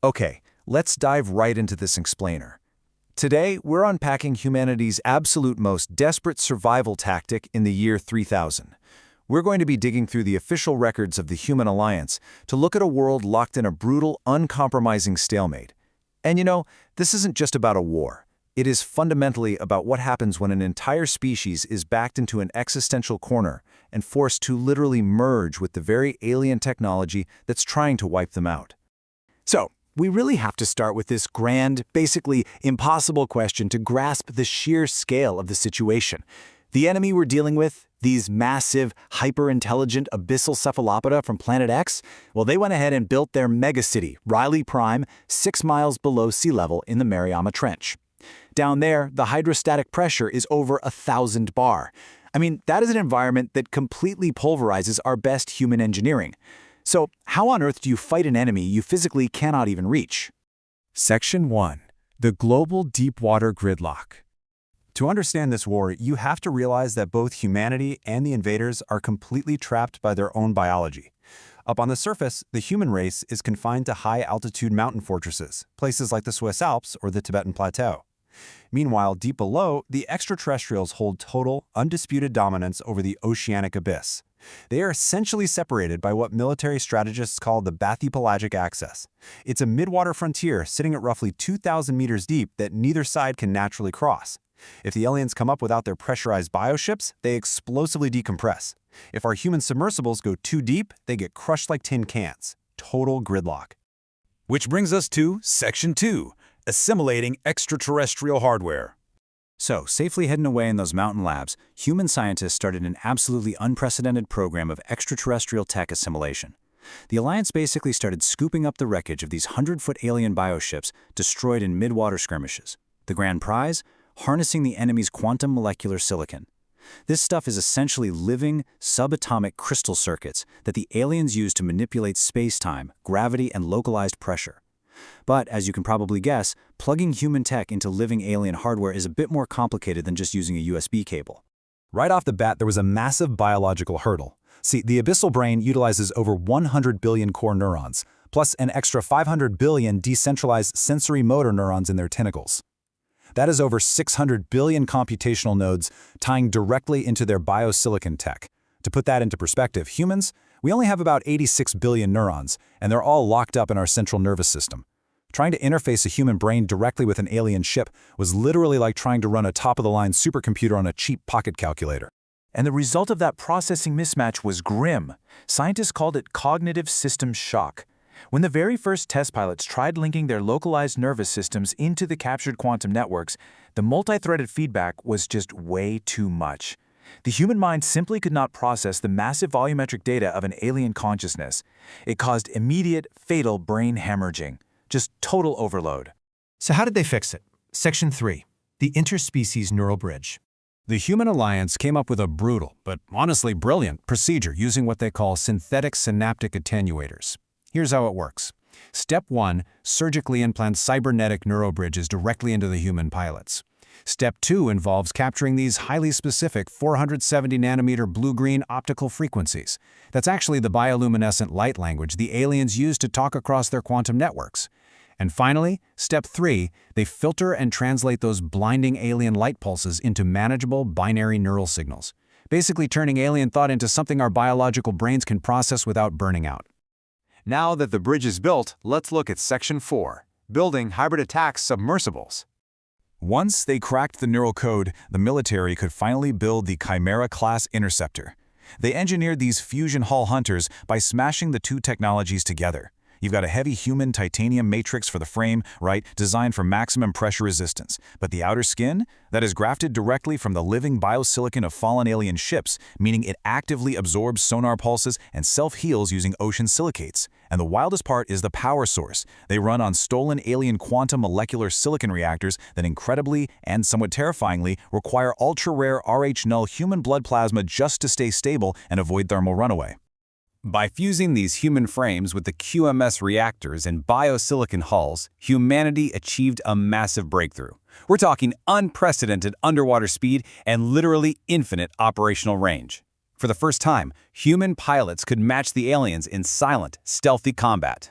Okay, let's dive right into this explainer. Today, we're unpacking humanity's absolute most desperate survival tactic in the year 3000. We're going to be digging through the official records of the Human Alliance to look at a world locked in a brutal, uncompromising stalemate. And this isn't just about a war. It is fundamentally about what happens when an entire species is backed into an existential corner and forced to literally merge with the very alien technology that's trying to wipe them out. So, we really have to start with this grand, basically impossible question to grasp the sheer scale of the situation. The enemy we're dealing with, these massive, hyper-intelligent Abyssal Cephalopoda from Planet X, well, they went ahead and built their megacity, Riley Prime, 6 miles below sea level in the Mariana Trench. Down there, the hydrostatic pressure is over 1,000 bar. I mean, that is an environment that completely pulverizes our best human engineering. So, how on earth do you fight an enemy you physically cannot even reach? Section 1. The Global Deepwater Gridlock. To understand this war, you have to realize that both humanity and the invaders are completely trapped by their own biology. Up on the surface, the human race is confined to high-altitude mountain fortresses, places like the Swiss Alps or the Tibetan Plateau. Meanwhile, deep below, the extraterrestrials hold total, undisputed dominance over the oceanic abyss. They are essentially separated by what military strategists call the Bathypelagic Axis. It's a midwater frontier sitting at roughly 2,000 meters deep that neither side can naturally cross. If the aliens come up without their pressurized bioships, they explosively decompress. If our human submersibles go too deep, they get crushed like tin cans. Total gridlock. Which brings us to Section 2, Assimilating Extraterrestrial Hardware. So, safely hidden away in those mountain labs, human scientists started an absolutely unprecedented program of extraterrestrial tech assimilation. The Alliance basically started scooping up the wreckage of these 100-foot alien bioships destroyed in mid-water skirmishes. The grand prize? Harnessing the enemy's quantum molecular silicon. This stuff is essentially living, subatomic crystal circuits that the aliens use to manipulate space-time, gravity, and localized pressure. But, as you can probably guess, plugging human tech into living alien hardware is a bit more complicated than just using a USB cable. Right off the bat, there was a massive biological hurdle. See, the abyssal brain utilizes over 100 billion core neurons, plus an extra 500 billion decentralized sensory motor neurons in their tentacles. That is over 600 billion computational nodes tying directly into their biosilicon tech. To put that into perspective, humans, we only have about 86 billion neurons, and they're all locked up in our central nervous system. Trying to interface a human brain directly with an alien ship was literally like trying to run a top-of-the-line supercomputer on a cheap pocket calculator. And the result of that processing mismatch was grim. Scientists called it cognitive system shock. When the very first test pilots tried linking their localized nervous systems into the captured quantum networks, the multi-threaded feedback was just way too much. The human mind simply could not process the massive volumetric data of an alien consciousness. It caused immediate, fatal brain hemorrhaging. Just total overload. So how did they fix it? Section 3. The Interspecies Neural Bridge. The Human Alliance came up with a brutal, but honestly brilliant, procedure using what they call synthetic synaptic attenuators. Here's how it works. Step 1. Surgically implant cybernetic neurobridges directly into the human pilots. Step 2 involves capturing these highly specific 470 nanometer blue-green optical frequencies. That's actually the bioluminescent light language the aliens use to talk across their quantum networks. And finally, Step 3, they filter and translate those blinding alien light pulses into manageable binary neural signals, basically turning alien thought into something our biological brains can process without burning out. Now that the bridge is built, let's look at Section 4, Building Hybrid Attack Submersibles. Once they cracked the neural code, the military could finally build the Chimera-class interceptor. They engineered these fusion hull hunters by smashing the two technologies together. You've got a heavy human titanium matrix for the frame, right, designed for maximum pressure resistance. But the outer skin? That is grafted directly from the living biosilicon of fallen alien ships, meaning it actively absorbs sonar pulses and self-heals using ocean silicates. And the wildest part is the power source. They run on stolen alien quantum molecular silicon reactors that incredibly, and somewhat terrifyingly, require ultra-rare Rh-null human blood plasma just to stay stable and avoid thermal runaway. By fusing these human frames with the QMS reactors and biosilicon hulls, humanity achieved a massive breakthrough. We're talking unprecedented underwater speed and literally infinite operational range. For the first time, human pilots could match the aliens in silent, stealthy combat.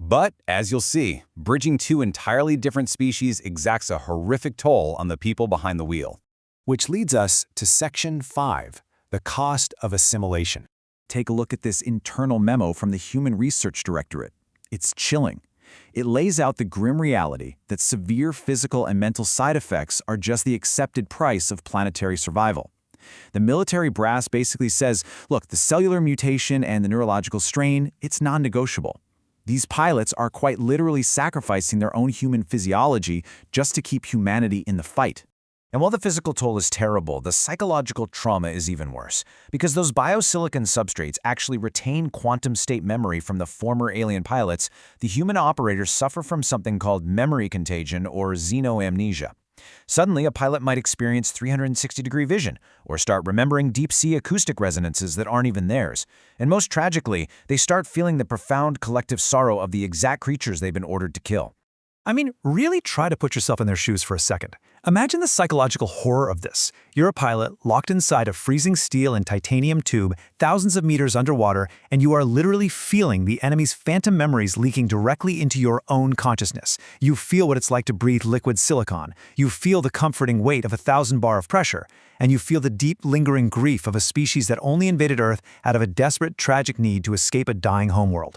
But, as you'll see, bridging two entirely different species exacts a horrific toll on the people behind the wheel. Which leads us to Section 5, the cost of assimilation. Take a look at this internal memo from the Human Research Directorate. It's chilling. It lays out the grim reality that severe physical and mental side effects are just the accepted price of planetary survival. The military brass basically says, look, the cellular mutation and the neurological strain, it's non-negotiable. These pilots are quite literally sacrificing their own human physiology just to keep humanity in the fight. And while the physical toll is terrible, the psychological trauma is even worse, because those biosilicon substrates actually retain quantum state memory from the former alien pilots. The human operators suffer from something called memory contagion or xenoamnesia. Suddenly, a pilot might experience 360-degree vision, or start remembering deep-sea acoustic resonances that aren't even theirs. And most tragically, they start feeling the profound collective sorrow of the exact creatures they've been ordered to kill. I mean, really try to put yourself in their shoes for a second. Imagine the psychological horror of this. You're a pilot, locked inside a freezing steel and titanium tube, thousands of meters underwater, and you are literally feeling the enemy's phantom memories leaking directly into your own consciousness. You feel what it's like to breathe liquid silicon. You feel the comforting weight of 1,000 bar of pressure. And you feel the deep, lingering grief of a species that only invaded Earth out of a desperate, tragic need to escape a dying homeworld.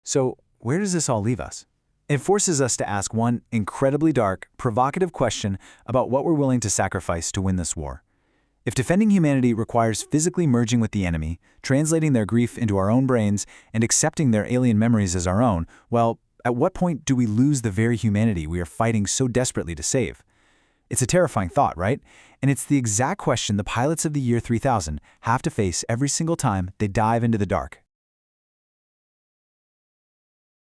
So, where does this all leave us? It forces us to ask one incredibly dark, provocative question about what we're willing to sacrifice to win this war. If defending humanity requires physically merging with the enemy, translating their grief into our own brains, and accepting their alien memories as our own, well, at what point do we lose the very humanity we are fighting so desperately to save? It's a terrifying thought, right? And it's the exact question the pilots of the year 3000 have to face every single time they dive into the dark,